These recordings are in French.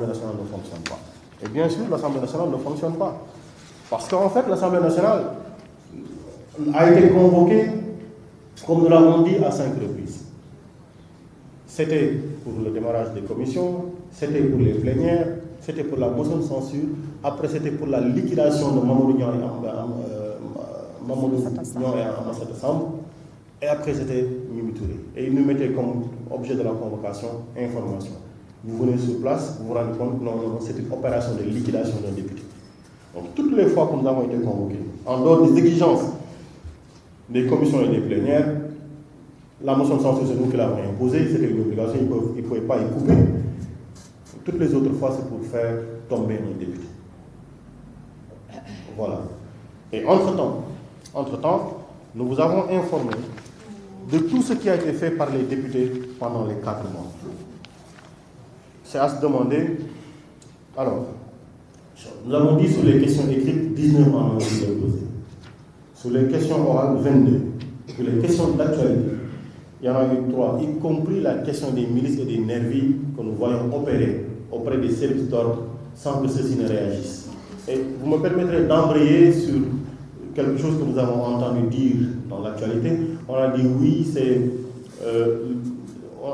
l'Assemblée nationale ne fonctionne pas. Et bien sûr, l'Assemblée nationale ne fonctionne pas. Parce qu'en fait, l'Assemblée nationale a été convoquée, comme nous l'avons dit, à 5 reprises. C'était pour le démarrage des commissions, c'était pour les plénières, c'était pour la motion de censure, après c'était pour la liquidation de Mamadou Niang et Amsatou Samb, et après c'était Mimi Touré. Et ils nous mettaient comme objet de la convocation information. Vous venez sur place, vous vous rendez compte que non, c'est une opération de liquidation d'un député. Donc toutes les fois que nous avons été convoqués, en dehors des exigences des commissions et des plénières, la motion de censure, c'est nous qui l'avons imposée, c'était une obligation, ils ne pouvaient pas y couper. Toutes les autres fois, c'est pour faire tomber un député. Voilà. Et entre-temps, nous vous avons informé de tout ce qui a été fait par les députés pendant les 4 mois. C'est à se demander. Alors, nous avons dit sur les questions écrites, 19 ans ont été déposées. Sur les questions orales, 22. Sur les questions d'actualité, il y en a eu 3, y compris la question des milices et des nervis que nous voyons opérer auprès des services d'ordre sans que ceux-ci ne réagissent. Et vous me permettrez d'embrayer sur quelque chose que nous avons entendu dire dans l'actualité. On a dit oui,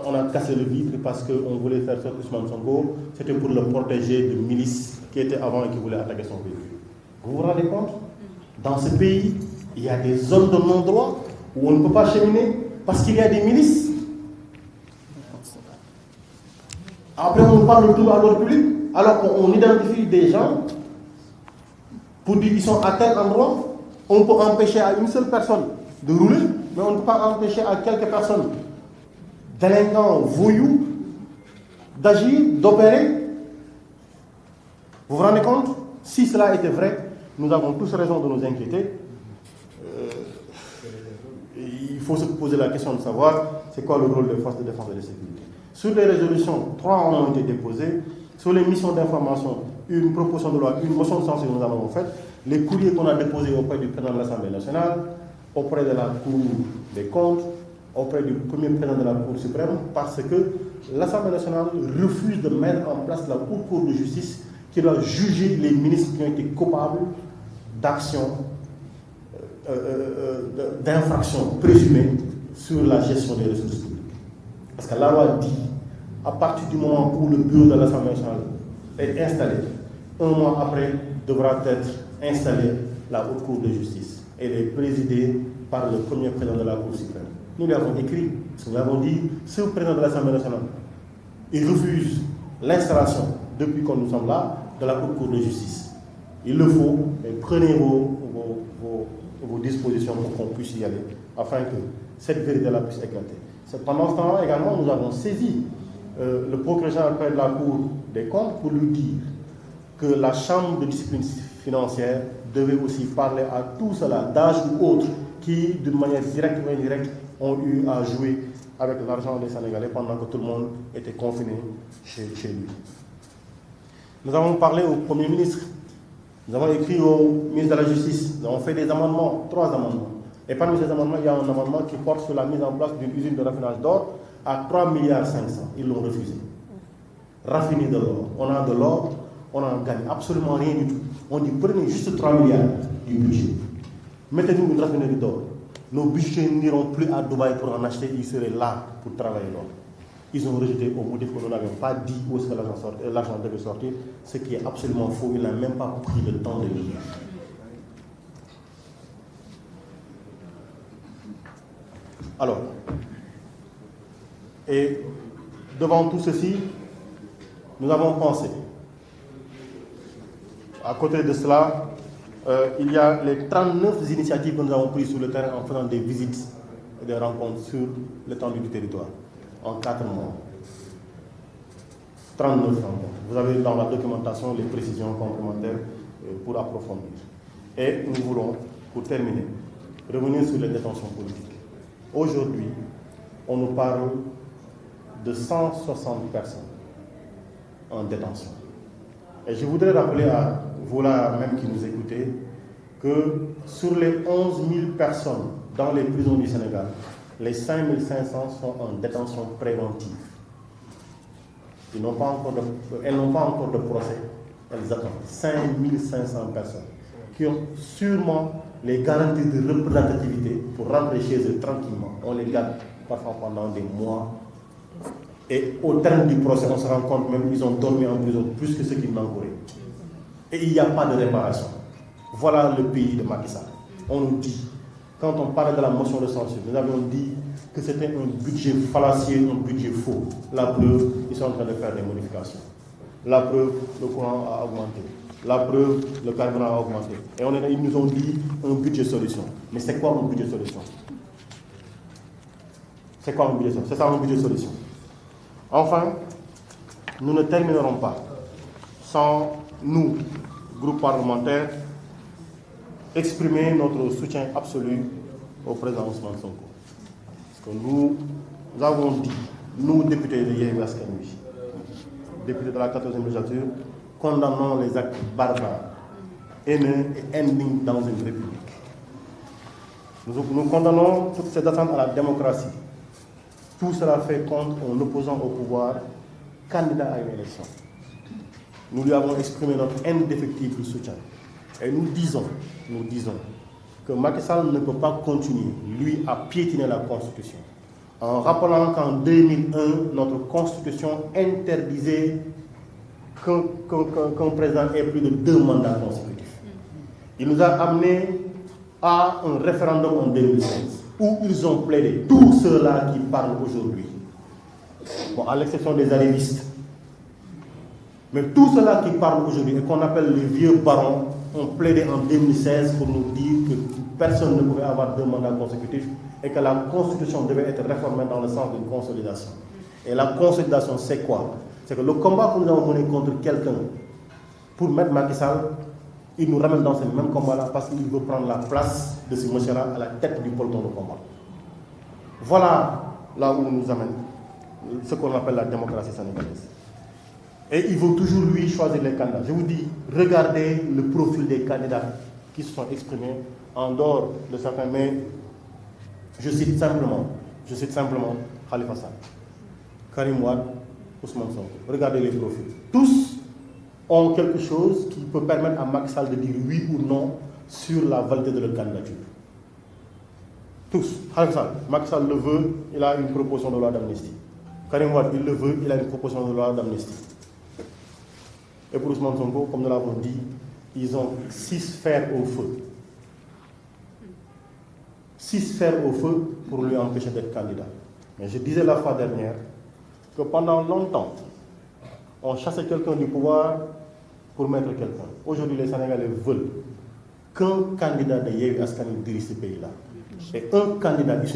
on a cassé le vitre parce qu'on voulait faire sortir Ousmane Sonko, c'était pour le protéger de milices qui étaient avant et qui voulaient attaquer son véhicule. Vous vous rendez compte? Dans ce pays, il y a des zones de non-droit où on ne peut pas cheminer parce qu'il y a des milices. Après, on parle de tout à l'ordre public, alors qu'on identifie des gens pour dire qu'ils sont à tel endroit. On peut empêcher à une seule personne de rouler, mais on ne peut pas empêcher à quelques personnes, délinquants, voyous, d'agir, d'opérer. Vous vous rendez compte? Si cela était vrai, nous avons tous raison de nous inquiéter. Il faut se poser la question de savoir c'est quoi le rôle des forces de défense et de sécurité. Sur les résolutions, 3 ont été déposées. Sur les missions d'information, une proposition de loi, une motion de censure que nous avons faite. Les courriers qu'on a déposés auprès du président de l'Assemblée nationale, auprès de la Cour des comptes, auprès du premier président de la Cour suprême, parce que l'Assemblée nationale refuse de mettre en place la Haute Cour de justice qui doit juger les ministres qui ont été coupables d'actions, d'infractions présumées sur la gestion des ressources publiques. Parce que la loi dit, à partir du moment où le bureau de l'Assemblée nationale est installé, 1 mois après devra être installée la Haute Cour de justice. Elle est présidée par le premier président de la Cour suprême. Nous l'avons écrit, nous l'avons dit, ce président de l'Assemblée nationale, il refuse l'installation, depuis que nous sommes là, de la Haute Cour de justice. Il le faut, mais prenez vos dispositions pour qu'on puisse y aller, afin que cette vérité-là puisse éclater. Pendant ce temps-là, également, nous avons saisi le procureur général de la Cour des comptes pour lui dire que la Chambre de discipline financière devait aussi parler à tout cela, d'âge ou autres, qui, d'une manière directe ou indirecte, ont eu à jouer avec l'argent des Sénégalais pendant que tout le monde était confiné chez lui. Nous avons parlé au Premier ministre, nous avons écrit au ministre de la Justice, nous avons fait des amendements, 3 amendements. Et parmi ces amendements, il y a un amendement qui porte sur la mise en place d'une usine de raffinage d'or à 3,5 milliards. Ils l'ont refusé. Raffiner de l'or. On a de l'or, on n'en gagne absolument rien du tout. On dit prenez juste 3 milliards du budget. Mettez-nous une raffinerie d'or. Nos budgets n'iront plus à Dubaï pour en acheter, ils seraient là pour travailler l'or. Ils ont rejeté au motif que nous n'avions pas dit où est-ce que l'argent devait sortir, ce qui est absolument faux. Il n'a même pas pris le temps de le dire. Alors, et devant tout ceci, nous avons pensé. À côté de cela, il y a les 39 initiatives que nous avons prises sur le terrain en faisant des visites et des rencontres sur l'étendue du territoire, en 4 mois. 39 rencontres. Vous avez dans la documentation les précisions complémentaires pour approfondir. Et nous voulons, pour terminer, revenir sur les détentions politiques. Aujourd'hui, on nous parle de 160 personnes en détention. Et je voudrais rappeler à vous là même qui nous écoutez que sur les 11 000 personnes dans les prisons du Sénégal, les 5 500 sont en détention préventive. elles n'ont pas encore de procès, elles attendent 5500 personnes qui ont sûrement les garanties de représentativité pour rentrer chez eux tranquillement. On les garde parfois pendant des mois. Et au terme du procès, on se rend compte même qu'ils ont dormi en prison plus que ceux qui n'encouraient. Et il n'y a pas de réparation. Voilà le pays de Macky Sall. On nous dit, quand on parlait de la motion de censure, nous avions dit que c'était un budget fallacieux, un budget faux. La preuve, ils sont en train de faire des modifications. La preuve, le courant a augmenté. La preuve, le carburant a augmenté. Et ils nous ont dit un budget solution. Mais c'est quoi un budget solution? C'est quoi un budget solution? C'est ça un budget solution. Enfin, nous ne terminerons pas sans nous, groupe parlementaire, exprimer notre soutien absolu au président Ousmane Sonko. Parce que nous avons dit, nous, députés de Yewwi Askan Wi, députés de la 14e législature, condamnons les actes barbares, haineux et indignes dans une république. Nous condamnons toutes ces attentes à la démocratie. Tout cela fait compte en opposant au pouvoir candidat à une élection. Nous lui avons exprimé notre indéfectible soutien. Et nous disons que Macky Sall ne peut pas continuer, lui, à piétiner la Constitution. En rappelant qu'en 2001, notre Constitution interdisait qu'un président ait plus de 2 mandats consécutifs. Il nous a amenés à un référendum en 2016 où ils ont plaidé, tous ceux-là qui parlent aujourd'hui, bon, à l'exception des arrivistes, mais tous ceux-là qui parlent aujourd'hui et qu'on appelle les vieux barons ont plaidé en 2016 pour nous dire que personne ne pouvait avoir 2 mandats consécutifs et que la Constitution devait être réformée dans le sens d'une consolidation. Et la consolidation, c'est quoi? C'est que le combat que nous avons mené contre quelqu'un pour mettre Macky Sall, il nous ramène dans ce même combat-là parce qu'il veut prendre la place de ce monsieur-là à la tête du peloton de combat. Voilà là où nous amène ce qu'on appelle la démocratie sénégalaise. Et il veut toujours, lui, choisir les candidats. Je vous dis, regardez le profil des candidats qui se sont exprimés en dehors de certains, mais je cite simplement Khalifa Sall, Karim Wade, Ousmane Sonko. Regardez les profils. Tous ont quelque chose qui peut permettre à Macky Sall de dire oui ou non sur la validité de leur candidature. Tous. Khalifa Sall, Macky Sall le veut, il a une proposition de loi d'amnistie. Karim Wade, il le veut, il a une proposition de loi d'amnistie. Et pour Ousmane Sonko, comme nous l'avons dit, ils ont 6 fers au feu. 6 fers au feu pour lui empêcher d'être candidat. Mais je disais la fois dernière que pendant longtemps, on chassait quelqu'un du pouvoir pour mettre quelqu'un. Aujourd'hui, les Sénégalais veulent qu'un candidat de Yewwi Askan Wi dirige ce pays-là. Et un candidat issu